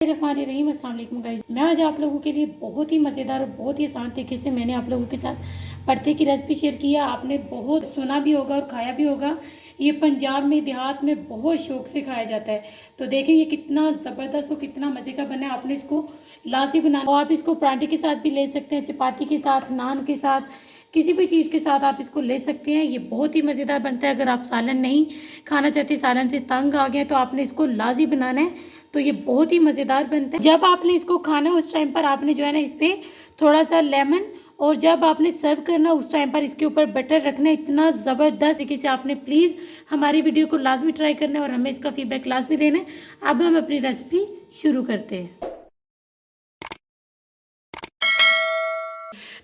हमारे रहीम अस्सलाम वालेकुम गाइस। मैं आज आप लोगों के लिए बहुत ही मज़ेदार और बहुत ही आसान तरीके से मैंने आप लोगों के साथ पर्थे की रेसिपी शेयर किया। आपने बहुत सुना भी होगा और खाया भी होगा। ये पंजाब में देहात में बहुत शौक से खाया जाता है। तो देखें ये कितना ज़बरदस्त और कितना मज़े का बना है। आपने इसको लाजमी बनाना और आप इसको पराठे के साथ भी ले सकते हैं, चपाती के साथ, नान के साथ, किसी भी चीज़ के साथ आप इसको ले सकते हैं। ये बहुत ही मज़ेदार बनता है। अगर आप सालन नहीं खाना चाहते, सालन से तंग आ गए, तो आपने इसको लाजमी बनाना है। तो ये बहुत ही मज़ेदार बनता है। जब आपने इसको खाना है उस टाइम पर आपने जो है ना इस पर थोड़ा सा लेमन, और जब आपने सर्व करना उस टाइम पर इसके ऊपर बटर रखना है। इतना ज़बरदस्त तरीके से आपने प्लीज़ हमारी वीडियो को लाजमी ट्राई करना है और हमें इसका फीडबैक लाजमी देना है। अब हम अपनी रेसिपी शुरू करते हैं।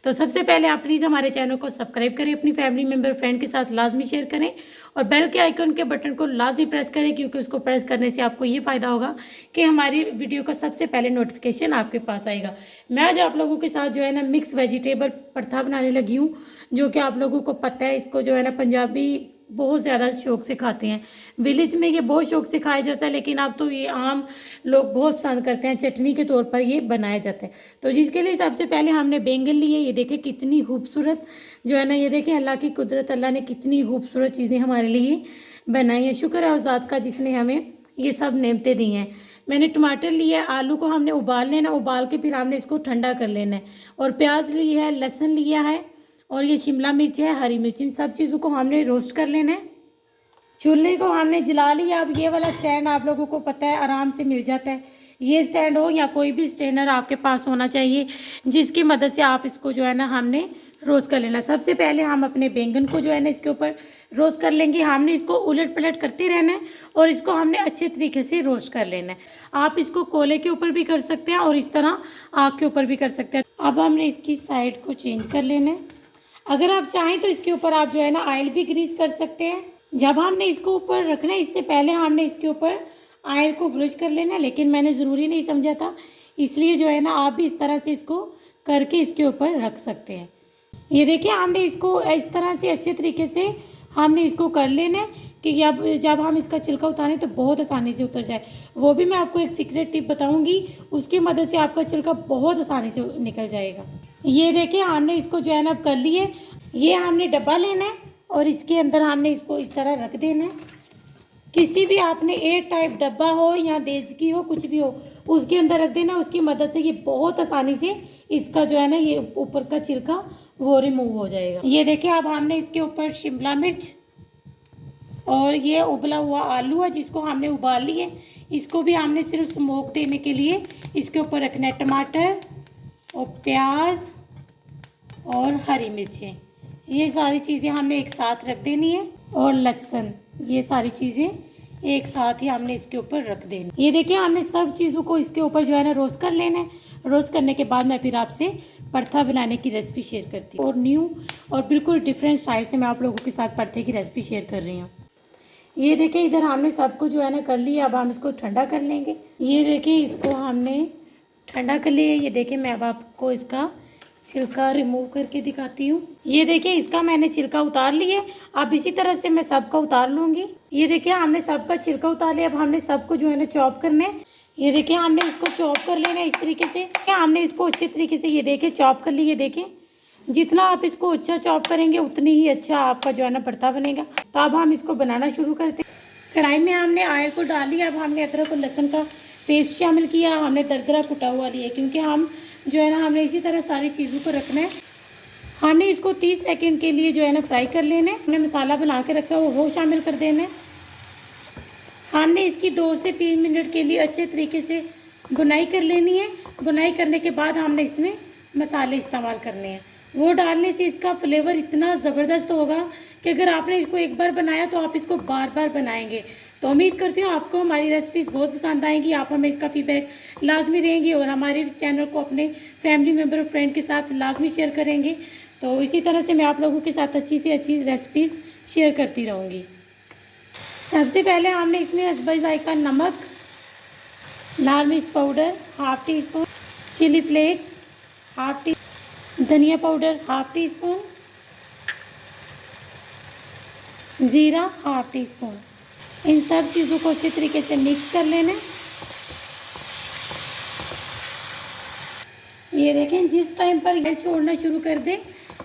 तो सबसे पहले आप प्लीज़ हमारे चैनल को सब्सक्राइब करें, अपनी फैमिली मेम्बर फ्रेंड के साथ लाजमी शेयर करें और बेल के आइकन के बटन को लाजमी प्रेस करें, क्योंकि उसको प्रेस करने से आपको ये फ़ायदा होगा कि हमारी वीडियो का सबसे पहले नोटिफिकेशन आपके पास आएगा। मैं आज आप लोगों के साथ जो है ना मिक्स वेजिटेबल पराठा बनाने लगी हूँ, जो कि आप लोगों को पता है इसको जो है ना पंजाबी बहुत ज़्यादा शौक से खाते हैं। विलेज में ये बहुत शौक से खाया जाता है, लेकिन अब तो ये आम लोग बहुत पसंद करते हैं। चटनी के तौर पर ये बनाया जाता है। तो जिसके लिए सबसे पहले हमने बैंगन लिए। ये देखें कितनी खूबसूरत जो है ना, ये देखें अल्लाह की कुदरत, अल्लाह ने कितनी खूबसूरत चीज़ें हमारे लिए बनाई हैं। शुक्र है उस ज़ात का जिसने हमें ये सब नेमतें दी हैं। मैंने टमाटर लिया है, आलू को हमने उबाल लेना, उबाल के फिर हमने इसको ठंडा कर लेना है। और प्याज लिया है, लहसुन लिया है, और ये शिमला मिर्च है, हरी मिर्च, इन सब चीज़ों को हमने रोस्ट कर लेना है। चूल्हे को हमने जला लिया। अब ये वाला स्टैंड आप लोगों को पता है आराम से मिल जाता है। ये स्टैंड हो या कोई भी स्ट्रेनर आपके पास होना चाहिए, जिसकी मदद से आप इसको जो है ना हमने रोस्ट कर लेना। सबसे पहले हम अपने बैंगन को जो है ना इसके ऊपर रोस्ट कर लेंगे। हमने इसको उलट पलट करते रहना है और इसको हमने अच्छे तरीके से रोस्ट कर लेना है। आप इसको कोले के ऊपर भी कर सकते हैं और इस तरह आग के ऊपर भी कर सकते हैं। अब हमने इसकी साइड को चेंज कर लेना है। अगर आप चाहें तो इसके ऊपर आप जो है ना ऑयल भी ग्रीस कर सकते हैं। जब हमने इसको ऊपर रखना है, इससे पहले हमने इसके ऊपर ऑयल को ब्रश कर लेना है, लेकिन मैंने ज़रूरी नहीं समझा था, इसलिए जो है ना आप भी इस तरह से इसको करके इसके ऊपर रख सकते हैं। ये देखिए हमने इसको इस तरह से अच्छे तरीके से हमने इसको कर लेना है कि जब हम इसका छिलका उतारें तो बहुत आसानी से उतर जाए। वो भी मैं आपको एक सीक्रेट टिप बताऊंगी, उसकी मदद से आपका छिलका बहुत आसानी से निकल जाएगा। ये देखिए हमने इसको जो है ना कर लिए। ये हमने डब्बा लेना है और इसके अंदर हमने इसको इस तरह रख देना है। किसी भी आपने एयर टाइप डब्बा हो या देचकी हो, कुछ भी हो, उसके अंदर रख देना। उसकी मदद से ये बहुत आसानी से इसका जो है ना ये ऊपर का छिलका वो रिमूव हो जाएगा। ये देखिए अब हमने इसके ऊपर शिमला मिर्च और ये उबला हुआ आलू है जिसको हमने उबाल लिए, इसको भी हमने सिर्फ स्मोक देने के लिए इसके ऊपर रखना है। टमाटर और प्याज और हरी मिर्चें, ये सारी चीज़ें हमने एक साथ रख देनी है। और लहसुन, ये सारी चीज़ें एक साथ ही हमने इसके ऊपर रख देनी। ये देखिए हमने सब चीज़ों को इसके ऊपर जो है ना रोस्ट कर लेना है। रोस्ट करने के बाद मैं फिर आपसे पराठा बनाने की रेसिपी शेयर करती हूँ। और न्यू और बिल्कुल डिफरेंट स्टाइल से मैं आप लोगों के साथ पराठे की रेसिपी शेयर कर रही हूँ। ये देखिए इधर हमने सबको जो है ना कर लिया। अब हम इसको ठंडा कर लेंगे। ये देखिए इसको हमने ठंडा कर लिया। ये देखिए मैं अब आपको इसका छिलका रिमूव करके दिखाती हूँ। ये देखिए इसका मैंने छिलका उतार लिया। अब इसी तरह से मैं सबका उतार लूँगी। ये देखिए हमने सबका छिलका उतार लिया। अब हमने सबको जो है ना चॉप करना है। ये देखिए हमने इसको चॉप कर लेना है इस तरीके से। हमने इसको अच्छे तरीके से ये देखिए चॉप कर ली। ये देखिए जितना आप इसको अच्छा चॉप करेंगे उतनी ही अच्छा आपका जो है ना पराठा बनेगा। तो अब हम इसको बनाना शुरू करते हैं। कढ़ाई में हमने ऑयल को डाल लिया। अब हमने अदरक और लहसुन का पेस्ट शामिल किया। हमने दरदरा कुटा हुआ लिया, क्योंकि हम जो है ना हमने इसी तरह सारी चीज़ों को रखना है। हमने इसको 30 सेकंड के लिए जो है ना फ्राई कर लेना है। हमने मसाला बना के रखा है वो शामिल कर देना है। हमने इसकी 2 से 3 मिनट के लिए अच्छे तरीके से बुनाई कर लेनी है। बुनाई करने के बाद हमने इसमें मसाले इस्तेमाल करने हैं। वो डालने से इसका फ्लेवर इतना ज़बरदस्त होगा कि अगर आपने इसको एक बार बनाया तो आप इसको बार बार बनाएंगे। तो उम्मीद करती हूँ आपको हमारी रेसिपीज़ बहुत पसंद आएंगी। आप हमें इसका फीडबैक लाजमी देंगे और हमारे चैनल को अपने फैमिली मेम्बर और फ्रेंड के साथ लाजमी शेयर करेंगे। तो इसी तरह से मैं आप लोगों के साथ अच्छी से अच्छी रेसिपीज़ शेयर करती रहूँगी। सबसे पहले हमने इसमें हस्बे जायका नमक, लाल मिर्च powder half teaspoon, chilli flakes half tea, धनिया पाउडर हाफ़ टी स्पून, ज़ीरा हाफ़ टी स्पून, इन सब चीज़ों को अच्छे तरीके से मिक्स कर लेना है। ये देखें, जिस टाइम पर ये छोड़ना शुरू कर दे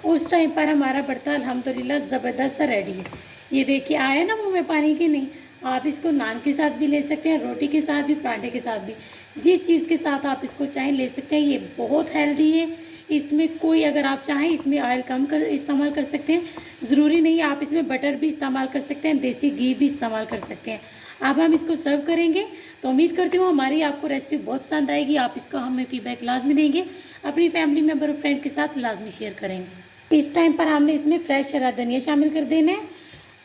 उस टाइम पर हमारा भरता अल्हम्दुलिल्लाह ज़बरदस्त सा रेडी है। ये देखिए आया ना मुंह में पानी की नहीं। आप इसको नान के साथ भी ले सकते हैं, रोटी के साथ भी, पराठे के साथ भी, जिस चीज़ के साथ आप इसको चाहें ले सकते हैं। ये बहुत हेल्दी है। इसमें कोई, अगर आप चाहें इसमें ऑयल कम कर इस्तेमाल कर सकते हैं, ज़रूरी नहीं है, आप इसमें बटर भी इस्तेमाल कर सकते हैं, देसी घी भी इस्तेमाल कर सकते हैं। अब हम इसको सर्व करेंगे। तो उम्मीद करती हूँ हमारी आपको रेसिपी बहुत पसंद आएगी। आप इसका हमें फीडबैक लाजमी देंगे, अपनी फैमिली मेम्बर और फ्रेंड के साथ लाजमी शेयर करेंगे। इस टाइम पर हमने इसमें फ्रेश हरा धनिया शामिल कर देना है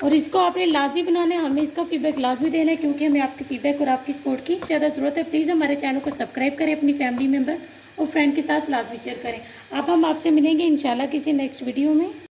और इसको आपने लाजमी बनाना है। हमें इसका फीडबैक लाजमी देना है क्योंकि हमें आपके फीडबैक और आपकी सपोर्ट की ज़्यादा ज़रूरत है। प्लीज़ हमारे चैनल को सब्सक्राइब करें, अपनी फैमिली मेम्बर और फ्रेंड के साथ लाजमी शेयर करें। अब हम आपसे मिलेंगे इंशाल्लाह किसी नेक्स्ट वीडियो में।